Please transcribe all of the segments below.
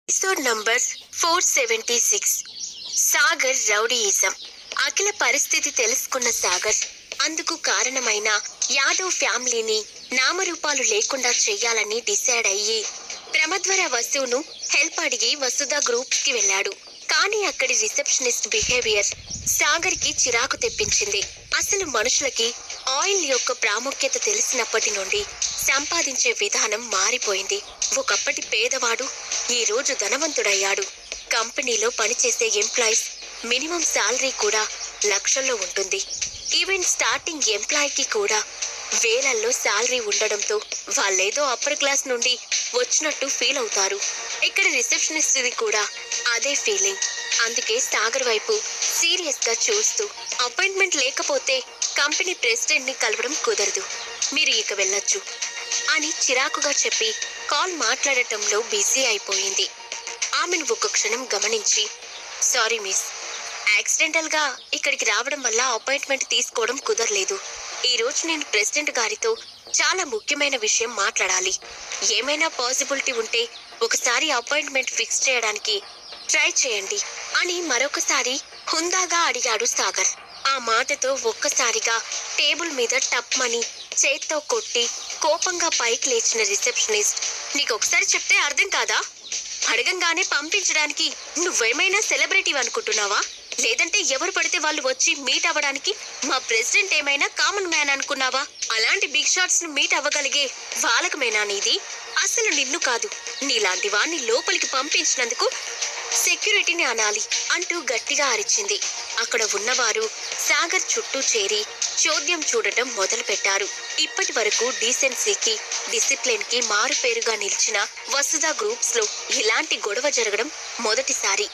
Episode number 476 Sagar rowdyism. Akhila పరిస్థితి తెలుసుకున్న సాగర్ అందుకు కారణమైన యాదవ్ ఫ్యామిలీని నామరూపాలు లేకుండా చెయ్యాలని డిసైడ్ అయ్యి ప్రమద్వర వసును హెల్ప్ అడిగి వసుధ గ్రూప్స్ కి వెళ్ళాడు. కానీ అక్కడి రిసెప్షనిస్ట్ బిహేవియర్ సాగర్ కి చిరాకు తెప్పించింది. అసలు మనుషులకి ఆయిల్ యొక్క ప్రాముఖ్యత తెలిసినప్పటి నుండి సంపాదించే విధానం మారిపోయింది. ఒకప్పటి పేదవాడు ఈ రోజు ధనవంతుడయ్యాడు. కంపెనీలో పనిచేసే ఎంప్లాయీస్ మినిమం శాలరీ కూడా లక్షల్లో ఉంటుంది. ఈవెన్ స్టార్టింగ్ ఎంప్లాయీకి కూడా వేలల్లో శాలరీ ఉండడంతో వాళ్ళేదో అప్పర్ క్లాస్ నుండి వచ్చినట్టు ఫీల్ అవుతారు. ఇక్కడ రిసెప్షనిస్ట్ది కూడా అదే ఫీలింగ్. అందుకే సాగర్ వైపు సీరియస్ గా చూస్తూ, అపాయింట్మెంట్ లేకపోతే కంపెనీ ప్రెసిడెంట్ ని కలవడం కుదరదు, మీరు ఇక వెళ్ళొచ్చు అని చిరాకుగా చెప్పి కాల్ మాట్లాడటంలో బిజీ అయిపోయింది. ఆమెను ఒక క్షణం గమనించి, సారీ మిస్, యాక్సిడెంటల్ గా ఇక్కడికి రావడం వల్ల అపాయింట్మెంట్ తీసుకోవడం కుదరలేదు. ఈ రోజు నేను ప్రెసిడెంట్ గారితో చాలా ముఖ్యమైన విషయం మాట్లాడాలి. ఏమైనా పాసిబిలిటీ ఉంటే ఒకసారి అపాయింట్మెంట్ ఫిక్స్ చేయడానికి ట్రై చేయండి అని మరొకసారి హుందాగా అడిగాడు సాగర్. ఆ మాటతో ఒక్కసారిగా టేబుల్ మీద టప్మని చేత్తో కొట్టి కోపంగా పైకి లేచిన రిసెప్షనిస్ట్, నీకొకసారి చెప్తే అర్థం కాదా? అడగంగానే పంపించడానికి నువ్వేమైనా సెలబ్రిటీ అనుకుంటున్నావా? లేదంటే ఎవరు పడితే వాళ్ళు వచ్చి మీట్ అవ్వడానికి మా ప్రెసిడెంట్ ఏమైనా కామన్ మ్యాన్ అనుకున్నావా? అలాంటి బిగ్ షాట్స్ ను మీట్ అవ్వగలిగే వాళ్ళకమేనా నీది? అసలు నిన్ను కాదు, నీలాంటి వాణ్ణి లోపలికి పంపించినందుకు సెక్యూరిటీని అనాలి అంటూ గట్టిగా అరిచింది. అక్కడ ఉన్నవారు సాగర్ చుట్టూ చేరి చోద్యం చూడటం మొదలు పెట్టారు. ఇప్పటి వరకు డీసెన్సీకి డిసిప్లిన్ కి మారుపేరుగా నిలిచిన వసుధ గ్రూప్స్ లో ఇలాంటి గొడవ జరగడం మొదటిసారి.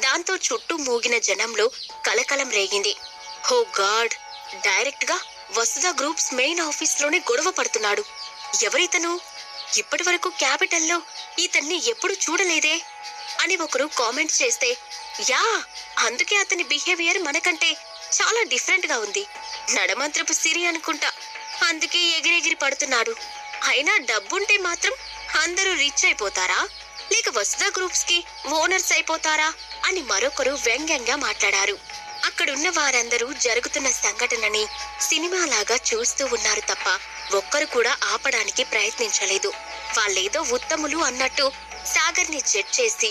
దాంతో చుట్టూ మూగిన జనంలో కలకలం రేగింది. హో గాడ్, డైరెక్ట్ గా వసుధ గ్రూప్స్ మెయిన్ ఆఫీస్ లోనే గొడవ పడుతున్నాడు. ఎవరితను? ఇప్పటి వరకు క్యాపిటల్లో ఇతన్ని ఎప్పుడు చూడలేదే అని ఒకరు కామెంట్ చేస్తే, యా, అందుకే అతని బిహేవియర్ మనకంటే చాలా డిఫరెంట్ గా ఉంది. నడమంత్రపు సిరి అనుకుంటా, అందుకే ఎగిరెగిరి పడుతున్నాడు. అయినా డబ్బుంటే మాత్రం అందరూ రిచ్ అయిపోతారా, లేక వసుధ గ్రూప్స్ కి ఓనర్స్ అయిపోతారా అని మరొకరు వ్యంగ్యంగా మాట్లాడారు. అక్కడున్న వారందరూ జరుగుతున్న సంఘటనని సినిమాలాగా చూస్తూ ఉన్నారు తప్ప ఒక్కరు కూడా ఆపడానికి ప్రయత్నించలేదు. వాళ్ళేదో ఉత్తములు అన్నట్టు సాగర్ ని జడ్జ్ చేసి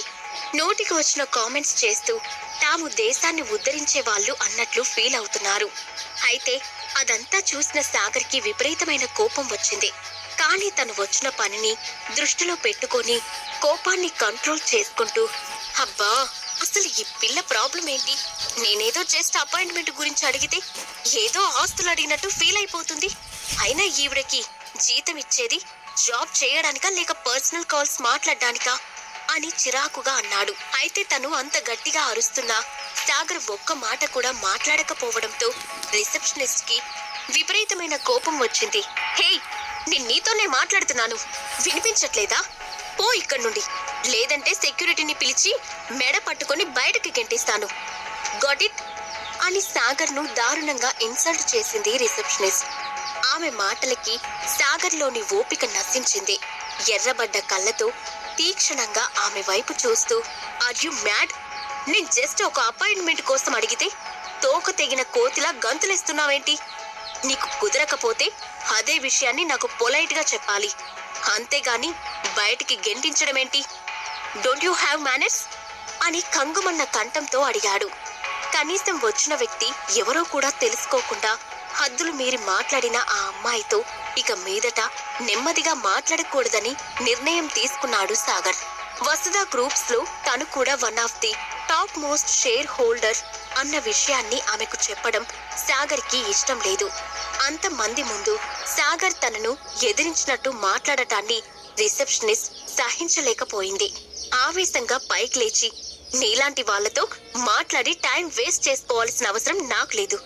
నోటికి వచ్చిన కామెంట్స్ చేస్తూ తాము దేశాన్ని ఉద్ధరించే వాళ్ళు అన్నట్లు ఫీల్ అవుతున్నారు. అయితే అదంతా చూసిన సాగర్ కి విపరీతమైన కోపం వచ్చింది. కానీ తను వచ్చిన పనిని దృష్టిలో పెట్టుకొని కోపాన్ని కంట్రోల్ చేసుకుంటూ, అబ్బా, అసలు ఈ పిల్ల ప్రాబ్లం ఏంటి? నేనేదో జస్ట్ అపాయింట్మెంట్ గురించి అడిగితే ఏదో ఆస్తులు అడిగినట్టు ఫీల్ అయిపోతుంది. అయినా ఈవిడకి జీతం ఇచ్చేది జాబ్ చేయడానికా లేక పర్సనల్ కాల్స్ మాట్లాడడానికా అని చిరాకుగా అన్నాడు. అయితే తను అంత గట్టిగా అరుస్తున్నా సాగర్ ఒక్క మాట కూడా మాట్లాడకపోవడంతో రిసెప్షనిస్ట్ కి విపరీతమైన కోపం వచ్చింది. హే, నేను నీతోనే మాట్లాడుతున్నాను, వినిపించట్లేదా? పో ఇక్కడి నుండి, లేదంటే సెక్యూరిటీని పిలిచి మెడ పట్టుకొని బయటకి గెంటిస్తాను. గాట్ ఇట్ అని సాగర్ ను దారుణంగా ఇన్సల్ట్ చేసింది రిసెప్షనిస్ట్. ఆమె మాటలకి సాగర్ లోని ఓపిక నశించింది. ఎర్రబడ్డ కళ్ళతో తీక్షణంగా ఆమె వైపు చూస్తూ, ఆర్ యు మ్యాడ్? నేను జస్ట్ ఒక అపాయింట్మెంట్ కోసం అడిగితే తోక తెగిన కోతిలా గంతులేస్తున్నావేంటి? నీకు కుదరకపోతే అదే విషయాన్ని నాకు పొలైట్ గా చెప్పాలి, అంతేగాని బయటికి గెంటించడమేంటి? డోంట్ యూ హ్యావ్ మేనర్స్ అని కంగుమన్న కంఠంతో అడిగాడు. కనీసం వచ్చిన వ్యక్తి ఎవరో కూడా తెలుసుకోకుండా హద్దులు మీరి మాట్లాడిన ఆ అమ్మాయితో ఇక మీదట నెమ్మదిగా మాట్లాడకూడదని నిర్ణయం తీసుకున్నాడు సాగర్. వసుధ గ్రూప్స్ లో తను కూడా one of the top most share holder అన్న విషయాన్ని ఆమెకు చెప్పడం సాగర్ కి ఇష్టం లేదు. అంతమంది ముందు సాగర్ తనను ఎదిరించినట్టు మాట్లాడటాన్ని రిసెప్షనిస్ట్ సహించలేకపోయింది. ఆవేశంగా పైకి లేచి, నీలాంటి వాళ్లతో మాట్లాడి టైం వేస్ట్ చేసుకోవాల్సిన అవసరం నాకు లేదు.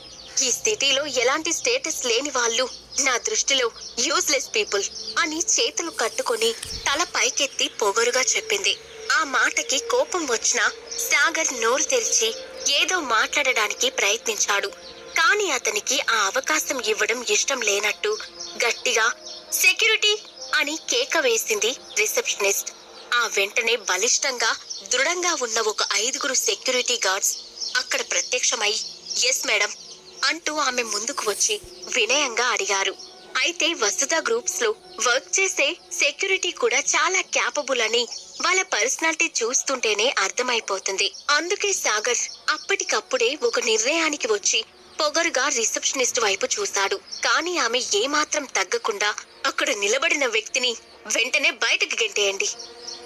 ఈ సిటీలో ఎలాంటి స్టేటస్ లేని వాళ్ళు నా దృష్టిలో యూజ్లెస్ పీపుల్ అని చేతులు కట్టుకొని తల పైకెత్తి పొగరుగా చెప్పింది. ఆ మాటకి కోపం వచ్చిన సాగర్ నోరు తెరిచి ఏదో మాట్లాడడానికి ప్రయత్నించాడు. కానీ అతనికి ఆ అవకాశం ఇవ్వడం ఇష్టం లేనట్టు గట్టిగా సెక్యూరిటీ అని కేక వేసింది రిసెప్షనిస్ట్. ఆ వెంటనే బలిష్టంగా దృఢంగా ఉన్న ఒక 5 సెక్యూరిటీ గార్డ్స్ అక్కడ ప్రత్యక్షమై ఎస్ మేడం అంటూ ఆమె ముందుకు వచ్చి వినయంగా అడిగారు. అయితే వసుధ గ్రూప్స్ లో వర్క్ చేసే సెక్యూరిటీ కూడా చాలా క్యాపబుల్ అని వాళ్ళ పర్సనాలిటీ చూస్తుంటేనే అర్థమైపోతుంది. అందుకే సాగర్ అప్పటికప్పుడే ఒక నిర్ణయానికి వచ్చి పొగరుగా రిసెప్షనిస్ట్ వైపు చూశాడు. కానీ ఆమె ఏమాత్రం తగ్గకుండా అక్కడ నిలబడిన వ్యక్తిని వెంటనే బయటకు గెంటేయండి.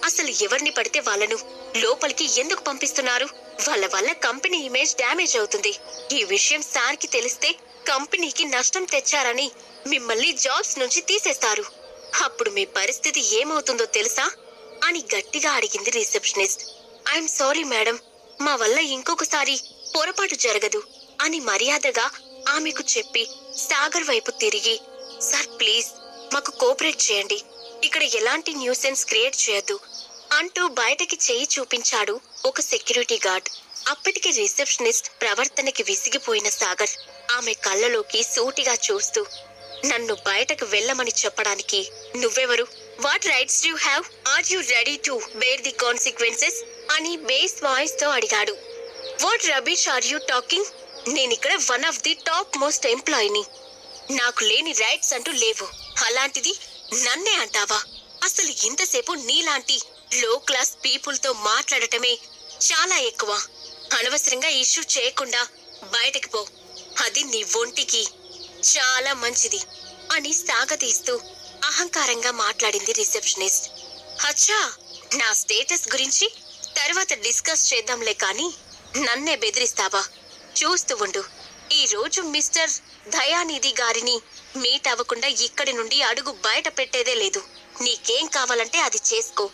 అసలు ఎవరిని పడితే వాళ్ళను లోపలికి ఎందుకు పంపిస్తున్నారు? వాళ్ళ వల్ల కంపెనీ ఇమేజ్ డ్యామేజ్ అవుతుంది. ఈ విషయం సార్కి తెలిస్తే కంపెనీకి నష్టం తెచ్చారని మిమ్మల్ని జాబ్స్ నుంచి తీసేస్తారు. అప్పుడు మీ పరిస్థితి ఏమవుతుందో తెలుసా అని గట్టిగా అడిగింది రిసెప్షనిస్ట్. ఐఎమ్ సారీ మేడం, మా వల్ల ఇంకొకసారి పొరపాటు జరగదు అని మర్యాదగా ఆమెకు చెప్పి సాగర్ వైపు తిరిగి సార్ ప్లీజ్ మాకు కోఆపరేట్ చేయండి, ఇక్కడ ఎలాంటి న్యూసెన్స్ క్రియేట్ చేయొద్దు అంటూ బయటకి చెయ్యి చూపించాడు ఒక సెక్యూరిటీ గార్డ్. అప్పటికి రిసెప్షనిస్ట్ ప్రవర్తనకి విసిగిపోయిన సాగర్ ఆమె కళ్ళలోకి సూటిగా చూస్తూ నన్ను బయటకు వెళ్ళమని చెప్పడానికి నువ్వెవరు? What rights you have? Are you ready to bear the consequences అని బేస్ వాయిస్ తో అడిగాడు. What rubbish are you talking? నేనిక్కడ one of the top most ఎంప్లాయీని. నాకు లేని రైట్స్ అంటూ లేవు. అలాంటిది నన్నే అంటావా? అసలు ఇంతసేపు నీలాంటి లో క్లాస్ పీపుల్ తో మాట్లాడటమే చాలా ఎక్కువ. అనవసరంగా ఇష్యూ చేయకుండా బయటకు పో, అది నీ ఒంటికి చాలా మంచిది అని సాగతీస్తూ అహంకారంగా మాట్లాడింది రిసెప్షనిస్ట్. అచ్చా, నా స్టేటస్ గురించి తర్వాత డిస్కస్ చేద్దాంలే కానీ నన్నే బెదిరిస్తావా? చూస్తూ ఉండు. ఈ రోజు మిస్టర్ దయానిధి గారిని మీట్ అవ్వకుండా ఇక్కడి నుండి అడుగు బయట పెట్టేదే లేదు. నీకేం కావాలంటే అది చేసుకో,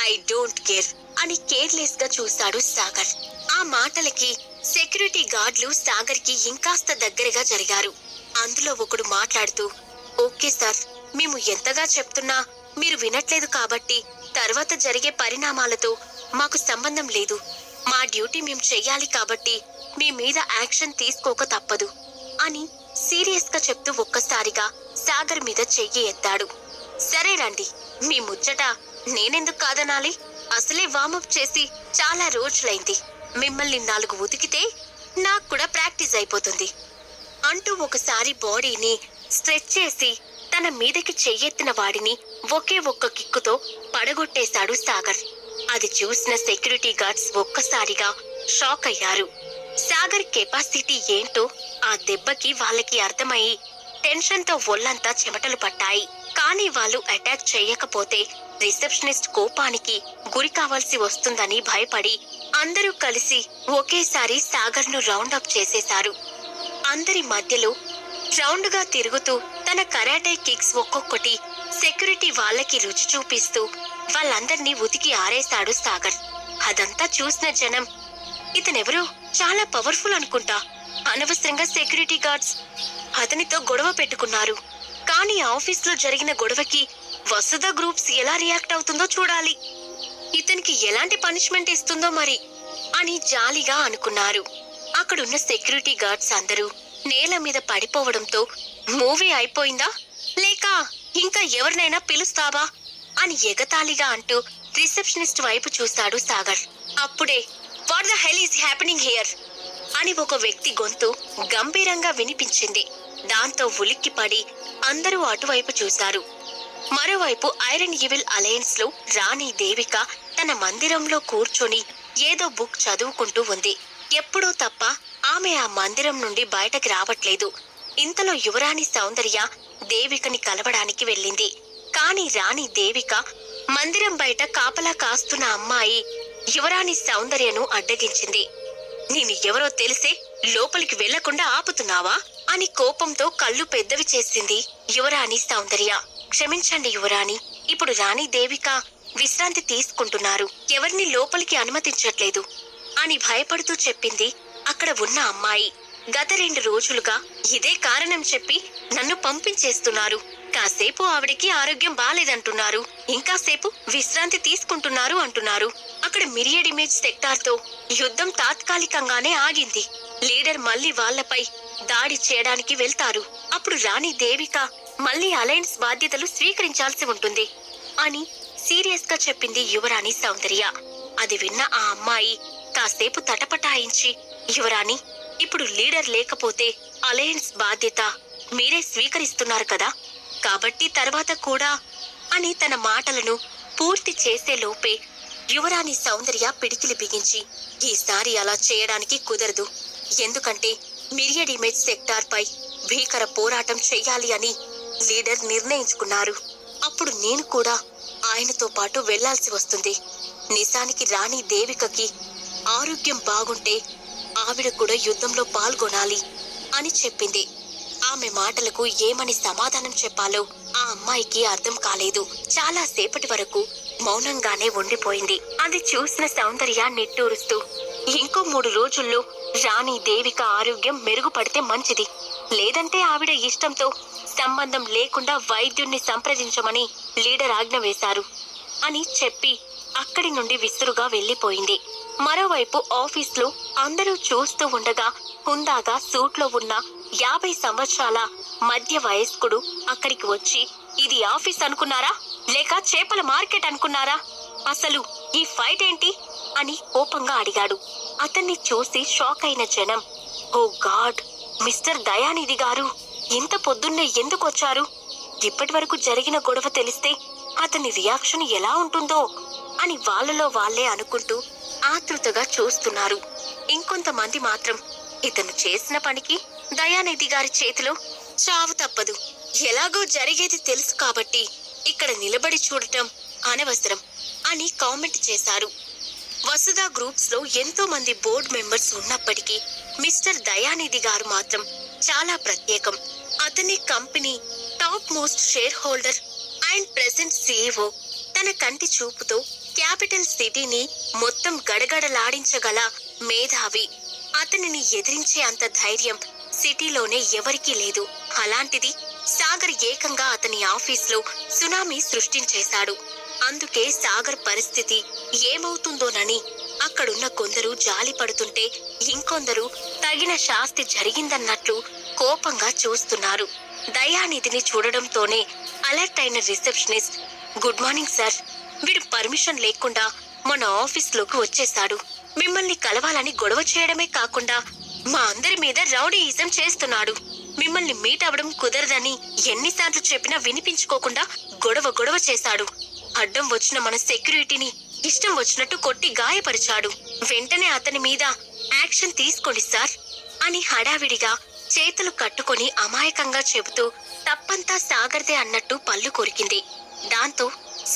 ఐ డోంట్ కేర్ అని కేర్లెస్ గా చూశాడు సాగర్. ఆ మాటలకి సెక్యూరిటీ గార్డులు సాగర్ కి ఇంకాస్త దగ్గరగా జరిగారు. అందులో ఒకడు మాట్లాడుతూ ఓకే సార్, మేము ఎంతగా చెప్తున్నా మీరు వినట్లేదు కాబట్టి తర్వాత జరిగే పరిణామాలతో మాకు సంబంధం లేదు. మా డ్యూటీ మేము చెయ్యాలి కాబట్టి మీ మీద యాక్షన్ తీసుకోక తప్పదు అని సీరియస్ గా చెప్తూ ఒక్కసారిగా సాగర్ మీద చెయ్యి ఎత్తాడు. సరే రండి, మీ ముచ్చట నేనెందుకు కాదనాలి? అసలే వామప్ చేసి చాలా రోజులైంది. మిమ్మల్ని 4 ఉతికితే నాకు కూడా ప్రాక్టీస్ అయిపోతుంది అంటూ ఒకసారి బాడీని స్ట్రెచ్ చేసి తన మీదకి చెయ్యెత్తిన వాడిని ఒకే ఒక్క కిక్కుతో పడగొట్టేశాడు సాగర్. అది చూసిన సెక్యూరిటీ గార్డ్స్ ఒక్కసారిగా షాక్ అయ్యారు. సాగర్ కెపాసిటీ ఏంటో ఆ దెబ్బకి వాళ్ళకి అర్థమయ్యి టెన్షన్ తో ఒళ్ళంతా చెమటలు పట్టాయి. కానీ వాళ్ళు అటాక్ చేయకపోతే రిసెప్షనిస్ట్ కోపానికి గురి కావాల్సి వస్తుందని భయపడి అందరూ కలిసి ఒకేసారి సాగర్ ను రౌండ్ అప్ చేసేశారు. అందరి మధ్యలో రౌండ్ గా తిరుగుతూ తన కరాటే కిక్స్ ఒక్కొక్కటి సెక్యూరిటీ వాళ్ళకి రుచి చూపిస్తూ వాళ్ళందర్నీ ఉతికి ఆరేశాడు సాగర్. అదంతా చూసిన జనం ఇతనెవరో చాలా పవర్ఫుల్ అనుకుంటా, అనవసరంగా సెక్యూరిటీ గార్డ్స్ అతనితో గొడవ పెట్టుకున్నారు. కానీ ఆఫీస్ లో జరిగిన గొడవకి వసుధ గ్రూప్స్ ఎలా రియాక్ట్ అవుతుందో చూడాలి, ఇతనికి ఎలాంటి పనిష్మెంట్ ఇస్తుందో మరి అని జాలిగా అనుకున్నారు. అక్కడున్న సెక్యూరిటీ గార్డ్స్ అందరూ నేల మీద పడిపోవడంతో మూవీ అయిపోయిందా లేక ఇంకా ఎవరినైనా పిలుస్తావా అని ఎగతాళిగా అంటూ రిసెప్షనిస్ట్ వైపు చూశాడు సాగర్. అప్పుడే what the hell is happening here అని ఒక వ్యక్తి గొంతు గంభీరంగా వినిపించింది. దాంతో ఉలిక్కిపడి అందరూ అటువైపు చూశారు. మరోవైపు ఐరన్ ఈవిల్ అలయన్స్ లో రాణి దేవిక తన మందిరంలో కూర్చొని ఏదో బుక్ చదువుకుంటూ ఉంది. ఎప్పుడూ తప్ప ఆమె ఆ మందిరం నుండి బయటకి రావట్లేదు. ఇంతలో యువరాణి సౌందర్య దేవికని కలవడానికి వెళ్ళింది. కాని రాణి దేవిక మందిరం బయట కాపలా కాస్తున్న అమ్మాయి యువరాణి సౌందర్యను అడ్డగించింది. నేను ఎవరో తెలిసే లోపలికి వెళ్లకుండా ఆపుతున్నావా అని కోపంతో కళ్ళు పెద్దవి చేసింది యువరాణి సౌందర్య. క్షమించండి యువరాణి, ఇప్పుడు రాణి దేవిక విశ్రాంతి తీసుకుంటున్నారు, ఎవరిని లోపలికి అనుమతించట్లేదు అని భయపడుతూ చెప్పింది అక్కడ ఉన్న అమ్మాయి. గత 2 రోజులుగా ఇదే కారణం చెప్పి నన్ను పంపించేస్తున్నారు. కాసేపు ఆవిడికి ఆరోగ్యం బాలేదంటున్నారు, ఇంకాసేపు విశ్రాంతి తీసుకుంటున్నారు అంటున్నారు. అక్కడ మిరియడ్ ఇమేజ్ సెక్టార్ తో యుద్ధం తాత్కాలికంగానే ఆగింది. లీడర్ మళ్ళీ వాళ్లపై దాడి చేయడానికి వెళ్తారు. అప్పుడు రాణి దేవిక మళ్ళీ అలయన్స్ బాధ్యతలు స్వీకరించాల్సి ఉంటుంది అని సీరియస్ గా చెప్పింది యువరాణి సౌందర్య. అది విన్న ఆ అమ్మాయి కాసేపు తటపటాయించి, యువరాణి, ఇప్పుడు లీడర్ లేకపోతే అలయన్స్ బాధ్యత మీరే స్వీకరిస్తున్నారు కదా, కాబట్టి తర్వాత కూడా అని తన మాటలను పూర్తి చేసే లోపే యువరాణి సౌందర్య పిడికిలి బిగించి, ఈసారి అలా చేయడానికి కుదరదు. ఎందుకంటే మిరియడ్ ఇమేజ్ సెక్టార్ పై భీకర పోరాటం చెయ్యాలి అని లీడర్ నిర్ణయించుకున్నారు. అప్పుడు నేను కూడా ఆయనతో పాటు వెళ్లాల్సి వస్తుంది. నిజానికి రాణి దేవికకి ఆరోగ్యం బాగుంటే ఆవిడ కూడా యుద్ధంలో పాల్గొనాలి అని చెప్పింది. ఆమె మాటలకు ఏమని సమాధానం చెప్పాలో ఆ అమ్మాయికి అర్థం కాలేదు. చాలా సేపటి వరకు మౌనంగానే ఉండిపోయింది. అది చూసిన సౌందర్య నిట్టూరుస్తూ, ఇంకో 3 రోజుల్లో రాణి దేవిక ఆరోగ్యం మెరుగుపడితే మంచిది, లేదంటే ఆవిడ ఇష్టంతో సంబంధం లేకుండా వైద్యుణ్ణి సంప్రదించమని లీడర్ ఆజ్ఞ వేశారు అని చెప్పి అక్కడి నుండి విసురుగా వెళ్లిపోయింది. మరోవైపు ఆఫీస్లో అందరూ చూస్తూ ఉండగా హుందాగా సూట్లో ఉన్న 50 సంవత్సరాల మధ్య వయస్కుడు అక్కడికి వచ్చి, ఇది ఆఫీస్ అనుకున్నారా లేక చేపల మార్కెట్ అనుకున్నారా, అసలు ఈ ఫైట్ ఏంటి అని కోపంగా అడిగాడు. అతన్ని చూసి షాక్ అయిన జనం, ఓ గాడ్, మిస్టర్ దయానిధి గారు ఇంత పొద్దున్నే ఎందుకు వచ్చారు? ఇప్పటి వరకు జరిగిన గొడవ తెలిస్తే అతని రియాక్షన్ ఎలా ఉంటుందో అని వాళ్ళలో వాళ్లే అనుకుంటూ ఆతృతగా చూస్తున్నారు. ఇంకొంతమంది మాత్రం, ఇతను చేసిన పనికి దయానిధి గారి చేతిలో చావు తప్పదు, ఎలాగో జరిగేది తెలుసు కాబట్టి ఇక్కడ నిలబడి చూడటం అనవసరం అని కామెంట్ చేశారు. వసుధ గ్రూప్స్ లో ఎంతో మంది బోర్డు మెంబర్స్ ఉన్నప్పటికీ మిస్టర్ దయానిధి గారు మాత్రం చాలా ప్రత్యేకం. అతని company top most share holder and present CEO. తన కంటి చూపుతో క్యాపిటల్ సిటీని మొత్తం గడగడలాడించగల మేధావి. అతనిని ఎదిరించే అంత ధైర్యం సిటీలోనే ఎవరికీ లేదు. అలాంటిది సాగర్ ఏకంగా అతని ఆఫీస్లో సునామీ సృష్టించేశాడు. అందుకే సాగర్ పరిస్థితి ఏమవుతుందోనని అక్కడున్న కొందరు జాలి పడుతుంటే, ఇంకొందరు తగిన శాస్తి జరిగిందన్నట్లు కోపంగా చూస్తున్నారు. దయానిధిని చూడడంతోనే అలర్ట్ అయిన రిసెప్షనిస్ట్, గుడ్ మార్నింగ్ సార్, వీడు పర్మిషన్ లేకుండా మన ఆఫీస్లోకి వచ్చేశాడు. మిమ్మల్ని కలవాలని గొడవ చేయడమే కాకుండా మా అందరి మీద రౌడీయిజం చేస్తున్నాడు. మిమ్మల్ని మీట్ అవ్వడం కుదరదని ఎన్నిసార్లు చెప్పినా వినిపించుకోకుండా గొడవ చేశాడు. అడ్డం వచ్చిన మన సెక్యూరిటీని ఇష్టం వచ్చినట్టు కొట్టి గాయపరిచాడు. వెంటనే అతని మీద యాక్షన్ తీసుకోండి సార్ అని హడావిడిగా చేతులు కట్టుకొని అమాయకంగా చెబుతూ తప్పంతా సాగర్దే అన్నట్టు పళ్ళు కొరికింది. దాంతో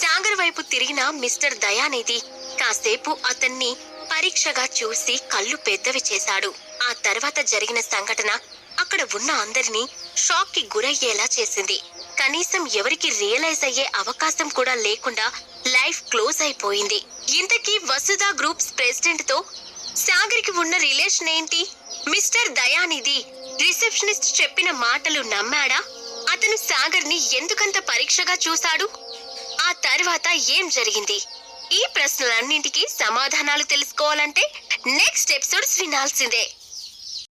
సాగర్ వైపు తిరిగిన మిస్టర్ దయానిధి కాసేపు అతన్ని పరీక్షగా చూసి కళ్ళు పెద్దవి చేశాడు. ఆ తర్వాత జరిగిన సంఘటన అక్కడ ఉన్న అందరినీ షాక్ కి గురయ్యేలా చేసింది. కనీసం ఎవరికి రియలైజ్ అయ్యే అవకాశం కూడా లేకుండా లైఫ్ క్లోజ్ అయిపోయింది. ఇంతకీ వసుధ గ్రూప్స్ ప్రెసిడెంట్ తో సాగర్ కి ఉన్న రిలేషన్ ఏంటి? మిస్టర్ దయానిధి రిసెప్షనిస్ట్ చెప్పిన మాటలు నమ్మాడా? అతను సాగర్ ని ఎందుకంత పరీక్షగా చూశాడు? ఆ తర్వాత ఏం జరిగింది? ఈ ప్రశ్నలన్నింటికీ సమాధానాలు తెలుసుకోవాలంటే నెక్స్ట్ ఎపిసోడ్స్ వినాల్సిందే.